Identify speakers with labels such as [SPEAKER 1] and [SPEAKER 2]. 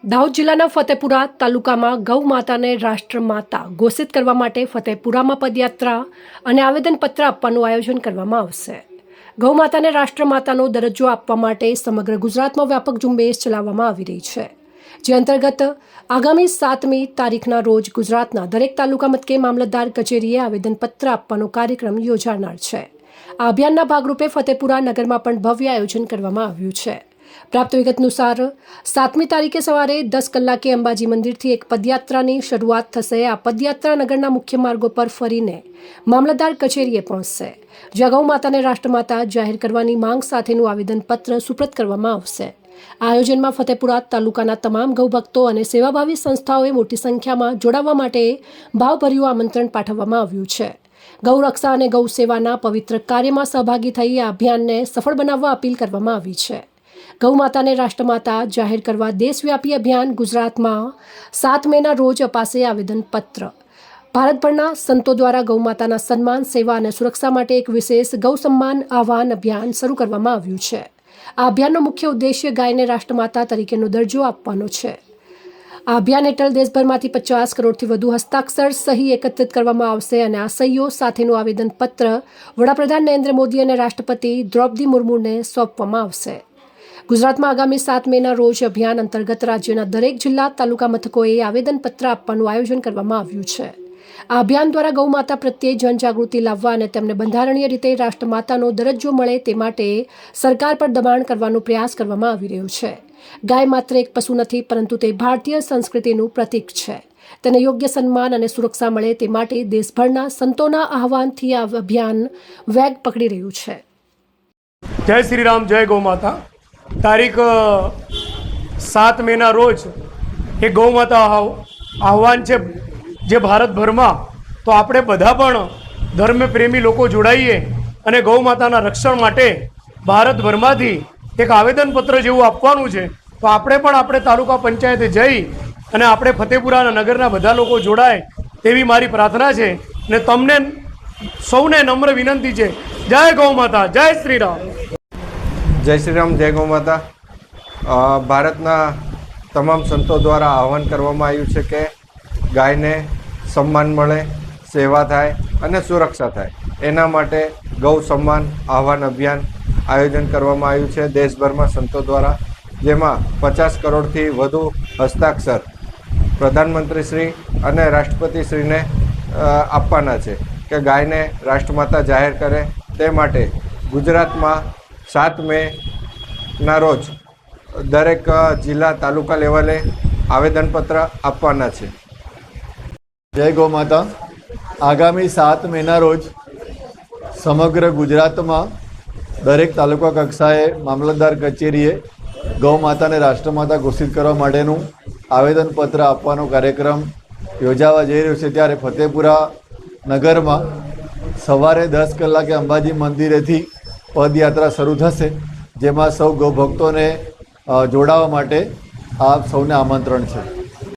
[SPEAKER 1] દાહોદ જિલ્લાના ફતેપુરા તાલુકામાં ગૌ માતાને રાષ્ટ્રમાતા ઘોષિત કરવા માટે ફતેપુરામાં પદયાત્રા અને આવેદનપત્ર આપવાનું આયોજન કરવામાં આવશે। ગૌ માતાને રાષ્ટ્રમાતાનો દરજ્જો આપવા માટે સમગ્ર ગુજરાતમાં વ્યાપક ઝુંબેશ ચલાવવામાં આવી રહી છે, જે અંતર્ગત આગામી 7મી તારીખના રોજ ગુજરાતના દરેક તાલુકા મથકે મામલતદાર કચેરીએ આવેદનપત્ર આપવાનો કાર્યક્રમ યોજાનાર છે। આ અભિયાનના ભાગરૂપે ફતેપુરા નગરમાં પણ ભવ્ય આયોજન કરવામાં આવ્યું છે। प्राप्त विगत अनुसार 7મી तारीखे सवारे 10 कलाके अंबाजी मंदिर थी एक पदयात्रानी शुरुआत थशे। आ पदयात्रा नगरना मुख्य मार्गों पर फरीने मामलतदार कचेरीए पहोंचशे, ज्यां गौ माताने राष्ट्रमाता जाहेर करवानी मांग साथेनुं आवेदनपत्र सुप्रत करवामां आवशे। आ आयोजનમાં ફતેપુરા તાલુકાના તમામ ગૌભક્તો અને સેવાભાવી સંસ્થાઓએ મોટી સંખ્યામાં જોડાવા માટે ભાવભર્યું આમંત્રણ પાઠવવામાં આવ્યું છે। ગૌરક્ષા અને ગૌ સેવાના પવિત્ર કાર્યમાં સહભાગી થઈ આ અભિયાનને સફળ બનાવવા અપીલ કરવામાં આવી છે। ગૌ માતાને રાષ્ટ્રમાતા જાહેર કરવા દેશવ્યાપી અભિયાન ગુજરાતમાં 7 મેના રોજ અપાશે આવેદનપત્ર। ભારતભરના સંતો દ્વારા ગૌ માતાના સન્માન, સેવા અને સુરક્ષા માટે એક વિશેષ ગૌ સન્માન આહ્વાન અભિયાન શરૂ કરવામાં આવ્યું છે। આ અભિયાનનો મુખ્ય ઉદ્દેશ્ય ગાયને રાષ્ટ્રમાતા તરીકેનો દરજ્જો આપવાનો છે। આ અભિયાન હેઠળ દેશભરમાંથી 50 કરોડથી વધુ હસ્તાક્ષર સહી એકત્રિત કરવામાં આવશે અને આ સહીઓ સાથેનું આવેદનપત્ર વડાપ્રધાન નરેન્દ્ર મોદી અને રાષ્ટ્રપતિ દ્રૌપદી મુર્મુને સોંપવામાં આવશે। ગુજરાતમાં આગામી 7 મેના રોજ અભિયાન અંતર્ગત રાજ્યના દરેક જિલ્લા તાલુકા મથકોએ આવેદનપત્ર આપવાનું આયોજન કરવામાં આવ્યું છે। આ અભિયાન દ્વારા ગૌ માતા પ્રત્યે જનજાગૃતિ લાવવા અને તેમને બંધારણીય રીતે રાષ્ટ્રમાતાનો દરજ્જો મળે તે માટે સરકાર પર દબાણ કરવાનો પ્રયાસ કરવામાં આવી રહ્યો છે। ગાય માત્ર એક પશુ નથી, પરંતુ તે ભારતીય સંસ્કૃતિનું પ્રતીક છે। તેને યોગ્ય સન્માન અને સુરક્ષા મળે તે માટે દેશભરના સંતોના આહવાનથી આ અભિયાન વેગ પકડી રહ્યું છે।
[SPEAKER 2] જય શ્રી રામ, જય ગૌ માતા। તારીખ 7 મેના રોજ એ ગૌ માતા આહવાન છે જે ભારતભરમાં, તો આપણે બધા પણ ધર્મપ્રેમી લોકો જોડાઈએ અને ગૌ માતાના રક્ષણ માટે ભારતભરમાંથી એક આવેદનપત્ર જેવું આપવાનું છે। તો આપણે પણ આપણે તાલુકા પંચાયતે જઈ અને આપણે ફતેપુરાના નગરના બધા લોકો જોડાય તેવી મારી પ્રાર્થના છે અને તમને સૌને નમ્ર વિનંતી છે। જય ગૌ માતા, જય શ્રી રામ।
[SPEAKER 3] જય શ્રી રામ, જય ગૌ માતા। ભારતના તમામ સંતો દ્વારા આહવાન કરવામાં આવ્યું છે કે ગાયને સન્માન મળે, સેવા થાય અને સુરક્ષા થાય, એના માટે ગૌ સન્માન આહવાન અભિયાન આયોજન કરવામાં આવ્યું છે દેશભરમાં સંતો દ્વારા, જેમાં 50 કરોડથી વધુ હસ્તાક્ષર પ્રધાનમંત્રીશ્રી અને રાષ્ટ્રપતિશ્રીને આપવાના છે કે ગાયને રાષ્ટ્રમાતા જાહેર કરે તે માટે ગુજરાતમાં 7 મેના રોજ દરેક જિલ્લા તાલુકા લેવલે આવેદનપત્ર આપવાના છે।
[SPEAKER 4] જય ગૌ માતા। આગામી 7 મેના રોજ સમગ્ર ગુજરાતમાં દરેક તાલુકા કક્ષાએ મામલતદાર કચેરીએ ગૌ માતાને રાષ્ટ્રમાતા ઘોષિત કરવા માટેનું આવેદનપત્ર આપવાનો કાર્યક્રમ યોજાવા જઈ રહ્યો છે। ત્યારે ફતેપુરા નગરમાં સવારે 10 કલાકે અંબાજી મંદિરેથી પદયાત્રા શરૂ થશે, જેમાં સૌ ગૌભક્તોને જોડાવા માટે આપ સૌને આમંત્રણ છે।